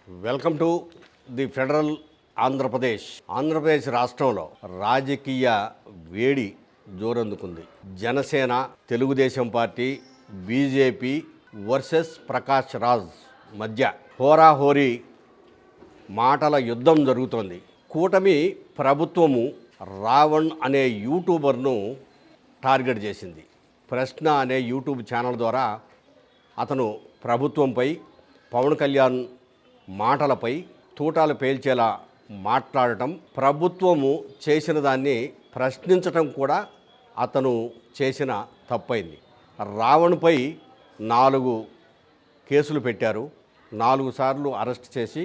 Welcome to the federal Andhra Pradesh రాష్ట్రంలో రాజకీయ వేడి జోరందుకుంది. Janasena, Telugu Desam party, BJP versus Prakash Raj మధ్య హోరాహోరీ మాటల యుద్ధం జరుగుతోంది. కూటమి ప్రభుత్వము రావణ్ అనే యూట్యూబర్ను టార్గెట్ చేసింది. ప్రశ్న అనే యూట్యూబ్ ఛానల్ ద్వారా అతను ప్రభుత్వంపై, పవన్ కళ్యాణ్ మాటలపై తూటాలు పేల్చేలా మాట్లాడటం, ప్రభుత్వము చేసిన దాన్ని ప్రశ్నించటం కూడా అతను చేసిన తప్పైంది. రావణ్పై 4 కేసులు పెట్టారు. 4 సార్లు అరెస్ట్ చేసి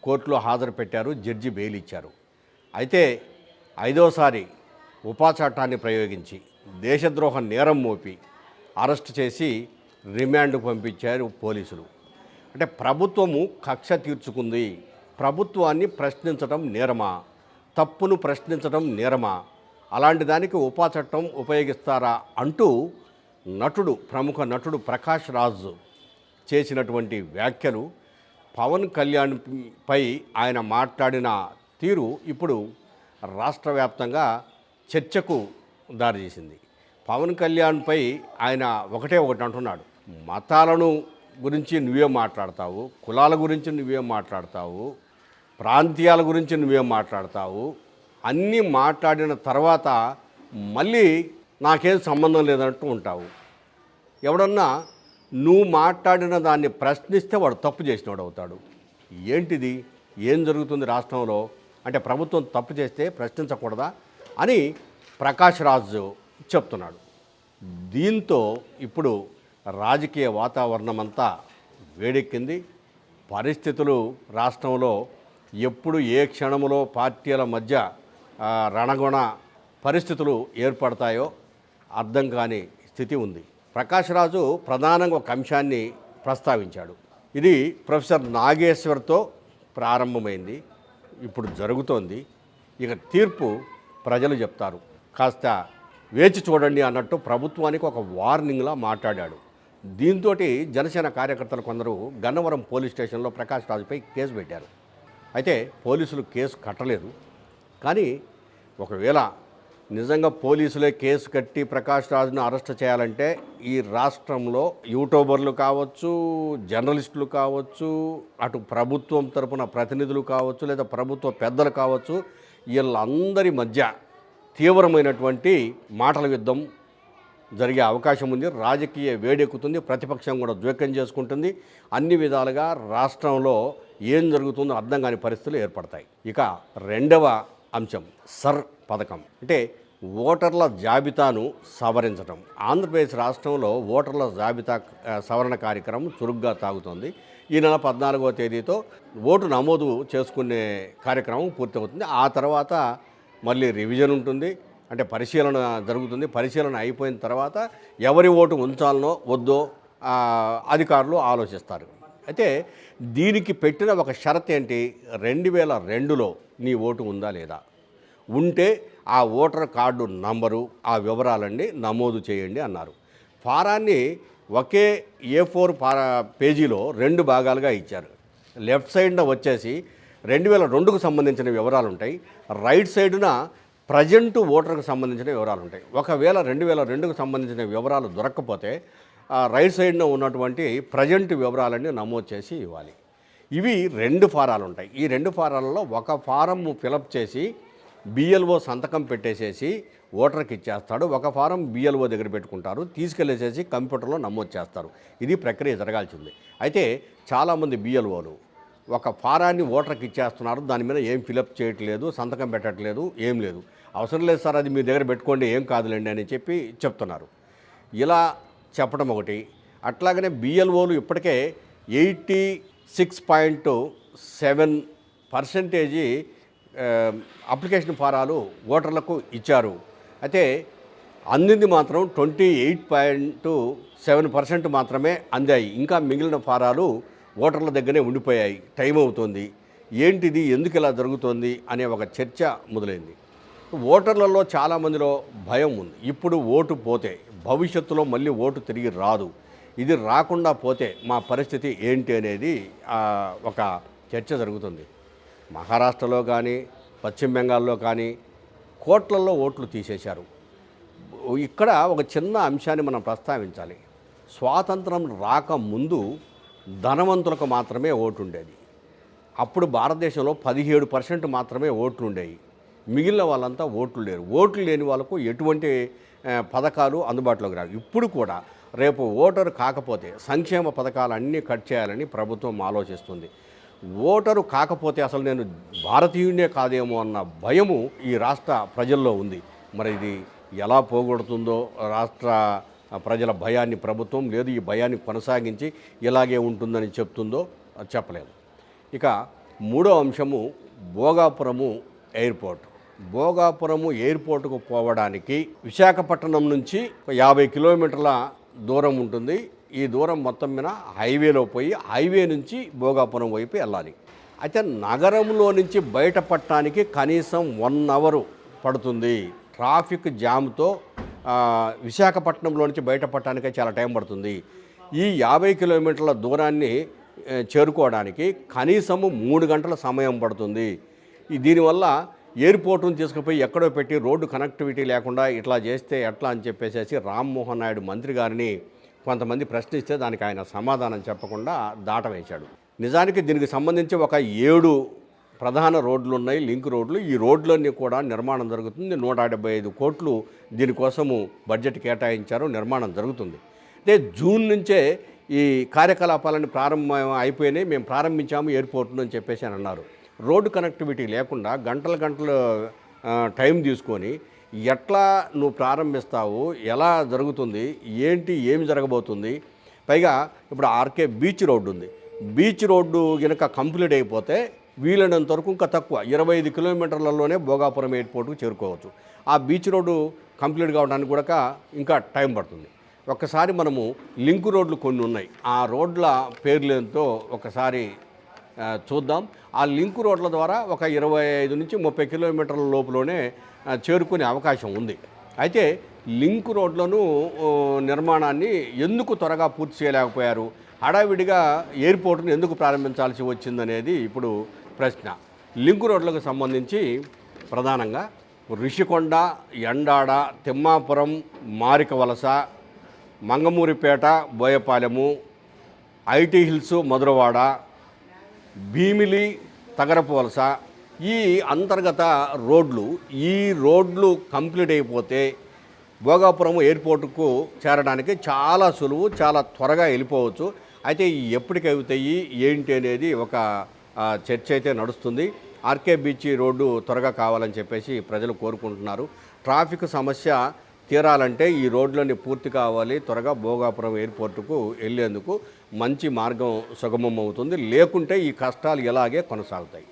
కోర్టులో హాజరు పెట్టారు. జడ్జి బెయిల్ ఇచ్చారు. అయితే 5వసారి ఉపా చట్టాన్ని ప్రయోగించి దేశద్రోహ నేరం మోపి అరెస్ట్ చేసి రిమాండ్ పంపించారు పోలీసులు. అంటే ప్రభుత్వము కక్ష తీర్చుకుంది. ప్రభుత్వాన్ని ప్రశ్నించడం నేరమా? తప్పును ప్రశ్నించడం నేరమా? అలాంటి దానికి ఉపా చట్టం ఉపయోగిస్తారా అంటూ ప్రముఖ నటుడు ప్రకాష్ రాజ్ చేసినటువంటి వ్యాఖ్యలు, పవన్ కళ్యాణ్ పై ఆయన మాట్లాడిన తీరు ఇప్పుడు రాష్ట్ర వ్యాప్తంగా చర్చకు దారితీసింది. పవన్ కళ్యాణ్పై ఆయన ఒకటి అంటున్నాడు, మతాలను గురించి నువ్వేం మాట్లాడతావు, కులాల గురించి నువ్వేం మాట్లాడతావు, ప్రాంతీయాల గురించి నువ్వేం మాట్లాడతావు, అన్నీ మాట్లాడిన తర్వాత మళ్ళీ నాకేం సంబంధం లేదంటూ ఉంటావు. ఎవడన్నా నువ్వు మాట్లాడిన దాన్ని ప్రశ్నిస్తే వాడు తప్పు చేసినవాడు అవుతాడు. ఏంటిది? ఏం జరుగుతుంది రాష్ట్రంలో? అంటే ప్రభుత్వం తప్పు చేస్తే ప్రశ్నించకూడదా అని ప్రకాష్ రాజ్ చెప్తున్నాడు. దీంతో ఇప్పుడు రాజకీయ వాతావరణం అంతా వేడెక్కింది. పరిస్థితులు రాష్ట్రంలో ఎప్పుడు ఏ క్షణంలో పార్టీల మధ్య రణగొణ పరిస్థితులు ఏర్పడతాయో అర్థం కాని స్థితి ఉంది. ప్రకాష్ రాజు ప్రధానంగా ఒక అంశాన్ని ప్రస్తావించాడు. ఇది ప్రొఫెసర్ నాగేశ్వర్తో ప్రారంభమైంది, ఇప్పుడు జరుగుతోంది. ఇక తీర్పు ప్రజలు చెప్తారు, కాస్త వేచి చూడండి అన్నట్టు ప్రభుత్వానికి ఒక వార్నింగ్లా మాట్లాడాడు. దీంతో జనసేన కార్యకర్తలు కొందరు గన్నవరం పోలీస్ స్టేషన్లో ప్రకాష్ రాజుపై కేసు పెట్టారు. అయితే పోలీసులు కేసు కట్టలేదు. కానీ ఒకవేళ నిజంగా పోలీసులే కేసు కట్టి ప్రకాష్ రాజును అరెస్ట్ చేయాలంటే ఈ రాష్ట్రంలో యూట్యూబర్లు కావచ్చు, జర్నలిస్టులు కావచ్చు, అటు ప్రభుత్వం తరపున ప్రతినిధులు కావచ్చు, లేదా ప్రభుత్వ పెద్దలు కావచ్చు, వీళ్ళందరి మధ్య తీవ్రమైనటువంటి మాటల యుద్ధం జరిగే అవకాశం ఉంది. రాజకీయ వేడెక్కుతుంది. ప్రతిపక్షం కూడా జోక్యం చేసుకుంటుంది. అన్ని విధాలుగా రాష్ట్రంలో ఏం జరుగుతుందో అర్థం కాని పరిస్థితులు ఏర్పడతాయి. ఇక రెండవ అంశం సర్ పథకం, అంటే ఓటర్ల జాబితాను సవరించడం. ఆంధ్రప్రదేశ్ రాష్ట్రంలో ఓటర్ల జాబితా సవరణ కార్యక్రమం చురుగ్గా సాగుతోంది. ఈ నెల 14వ తేదీతో ఓటు నమోదు చేసుకునే కార్యక్రమం పూర్తవుతుంది. ఆ తర్వాత మళ్ళీ రివిజన్ ఉంటుంది, అంటే పరిశీలన జరుగుతుంది. పరిశీలన అయిపోయిన తర్వాత ఎవరి ఓటు ఉంచాలనో వద్దో అధికారులు ఆలోచిస్తారు. అయితే దీనికి పెట్టిన ఒక షరత్ ఏంటి? 2002లో నీ ఓటు ఉందా లేదా? ఉంటే ఆ ఓటర్ కార్డు నంబరు, ఆ వివరాలన్నీ నమోదు చేయండి అన్నారు. ఫారాన్ని ఒకే A4 పేజీలో 2 భాగాలుగా ఇచ్చారు. లెఫ్ట్ సైడ్న వచ్చేసి 2002కు సంబంధించిన వివరాలు ఉంటాయి. రైట్ సైడ్న ప్రజెంట్ ఓటర్కు సంబంధించిన వివరాలు ఉంటాయి. ఒకవేళ 2002కు సంబంధించిన వివరాలు దొరక్కపోతే రైట్ సైడ్న ఉన్నటువంటి ప్రజెంట్ వివరాలన్నీ నమోదు చేసి ఇవ్వాలి. ఇవి 2 ఫారాలు ఉంటాయి. ఈ 2 ఫారాలలో ఒక ఫారం ఫిలప్ చేసి BLO సంతకం పెట్టేసేసి ఓటర్కి ఇచ్చేస్తాడు. ఒక ఫారం BLO దగ్గర పెట్టుకుంటారు, తీసుకెళ్ళేసేసి కంప్యూటర్లో నమోదు చేస్తారు. ఇది ప్రక్రియ జరగాల్సింది. అయితే చాలామంది BLOలు ఒక ఫారాన్ని ఓటర్కి ఇచ్చేస్తున్నారు, దాని మీద ఏం ఫిలప్ చేయట్లేదు, సంతకం పెట్టట్లేదు, ఏం లేదు. అవసరం లేదు సార్, అది మీ దగ్గర పెట్టుకోండి, ఏం కాదులేండి అని చెప్తున్నారు. ఇలా చెప్పడం ఒకటి. అట్లాగనే BLOలు ఇప్పటికే 86.7% అప్లికేషన్ ఫారాలు ఓటర్లకు ఇచ్చారు. అయితే అందింది మాత్రం 28.7% మాత్రమే అందాయి. ఇంకా మిగిలిన ఫారాలు ఓటర్ల దగ్గరే ఉండిపోయాయి. టైం అవుతుంది. ఏంటిది, ఎందుకు ఇలా జరుగుతోంది అనే ఒక చర్చ మొదలైంది. ఓటర్లలో చాలామందిలో భయం ఉంది. ఇప్పుడు ఓటు పోతే భవిష్యత్తులో మళ్ళీ ఓటు తిరిగి రాదు, ఇది రాకుండా పోతే మా పరిస్థితి ఏంటి అనేది ఒక చర్చ జరుగుతుంది. మహారాష్ట్రలో కానీ పశ్చిమ బెంగాల్లో కానీ కోట్లల్లో ఓట్లు తీసేశారు. ఇక్కడ ఒక చిన్న అంశాన్ని మనం ప్రస్తావించాలి. స్వాతంత్రం రాకముందు ధనవంతులకు మాత్రమే ఓటు ఉండేది. అప్పుడు భారతదేశంలో 17% మాత్రమే ఓట్లు ఉండేవి. మిగిలిన వాళ్ళంతా ఓట్లు లేరు. ఓట్లు లేని వాళ్ళకు ఎటువంటి పథకాలు అందుబాటులోకి రావు. ఇప్పుడు కూడా రేపు ఓటరు కాకపోతే సంక్షేమ పథకాలన్నీ కట్ చేయాలని ప్రభుత్వం ఆలోచిస్తుంది. ఓటరు కాకపోతే అసలు నేను భారతీయుడినే కాదేమో అన్న భయము ఈ రాష్ట్ర ప్రజల్లో ఉంది. మరి ఇది ఎలా పోగొడుతుందో రాష్ట్ర ప్రజల భయాన్ని ప్రభుత్వం, లేదు ఈ భయాన్ని కొనసాగించి ఇలాగే ఉంటుందని చెప్తుందో చెప్పలేదు. ఇక మూడో అంశము భోగాపురము ఎయిర్పోర్ట్. భోగాపురము ఎయిర్పోర్టుకు పోవడానికి విశాఖపట్నం నుంచి 50 కిలోమీటర్ల దూరం ఉంటుంది. ఈ దూరం మొత్తం మీద హైవేలో పోయి హైవే నుంచి భోగాపురం వైపు వెళ్ళాలి. అయితే నగరంలో నుంచి బయటపడటానికి కనీసం 1 అవర్ పడుతుంది. ట్రాఫిక్ జామ్తో విశాఖపట్నంలో నుంచి బయటపడటానికే చాలా టైం పడుతుంది. ఈ 50 కిలోమీటర్ల దూరాన్ని చేరుకోవడానికి కనీసము 3 గంటల సమయం పడుతుంది. దీనివల్ల ఎయిర్పోర్టును తీసుకుపోయి ఎక్కడో పెట్టి రోడ్డు కనెక్టివిటీ లేకుండా ఇట్లా చేస్తే ఎట్లా అని చెప్పేసి రామ్మోహన్ నాయుడు మంత్రి గారిని కొంతమంది ప్రశ్నిస్తే దానికి ఆయన సమాధానం చెప్పకుండా దాటవేశాడు. నిజానికి దీనికి సంబంధించి ఒక 7 ప్రధాన రోడ్లు ఉన్నాయి, లింక్ రోడ్లు. ఈ రోడ్లన్నీ కూడా నిర్మాణం జరుగుతుంది. 175 కోట్లు దీనికోసము బడ్జెట్ కేటాయించారు, నిర్మాణం జరుగుతుంది. అంటే జూన్ నుంచే ఈ కార్యకలాపాలను ప్రారంభం అయిపోయినాయి, మేము ప్రారంభించాము ఎయిర్పోర్ట్ను అని చెప్పేసి అని అన్నారు. రోడ్డు కనెక్టివిటీ లేకుండా గంటలు టైం తీసుకొని ఎట్లా నువ్వు ప్రారంభిస్తావు, ఎలా జరుగుతుంది, ఏమి జరగబోతుంది? పైగా ఇప్పుడు ఆర్కే బీచ్ రోడ్డు ఉంది. బీచ్ రోడ్డు కనుక కంప్లీట్ అయిపోతే వీలైనంత వరకు ఇంకా తక్కువ 25 కిలోమీటర్లలోనే భోగాపురం ఎయిర్పోర్ట్కు చేరుకోవచ్చు. ఆ బీచ్ రోడ్డు కంప్లీట్ కావడానికి కూడా ఇంకా టైం పడుతుంది. ఒక్కసారి మనము లింక్ రోడ్లు కొన్ని ఉన్నాయి, ఆ రోడ్ల పేర్లేంతో ఒకసారి చూద్దాం. ఆ లింక్ రోడ్ల ద్వారా ఒక 25 నుంచి 30 కిలోమీటర్ల లోపులోనే చేరుకునే అవకాశం ఉంది. అయితే లింక్ రోడ్లను నిర్మాణాన్ని ఎందుకు త్వరగా పూర్తి చేయలేకపోయారు, హడావిడిగా ఎయిర్పోర్ట్ను ఎందుకు ప్రారంభించాల్సి వచ్చిందనేది ఇప్పుడు ప్రశ్న. లింక్ రోడ్లకు సంబంధించి ప్రధానంగా రిషికొండ, ఎండాడ, తిమ్మాపురం, మారికవలస, మంగమూరిపేట, బోయపాలెము, ఐటీ హిల్స్, మధురవాడ, భీమిలి, తగరపు వలస, ఈ అంతర్గత రోడ్లు, ఈ రోడ్లు కంప్లీట్ అయిపోతే భోగాపురం ఎయిర్పోర్టుకు చేరడానికి చాలా సులువు, చాలా త్వరగా వెళ్ళిపోవచ్చు. అయితే ఎప్పటికి అవుతాయి ఏంటి అనేది ఒక చర్చ అయితే నడుస్తుంది. ఆర్కే బీచ్ రోడ్డు త్వరగా కావాలని చెప్పేసి ప్రజలు కోరుకుంటున్నారు. ట్రాఫిక్ సమస్య తీరాలంటే ఈ రోడ్లన్నీ పూర్తి కావాలి. త్వరగా భోగాపురం ఎయిర్పోర్టుకు వెళ్ళేందుకు మంచి మార్గం సుగమం అవుతుంది. లేకుంటే ఈ కష్టాలు ఇలాగే కొనసాగుతాయి.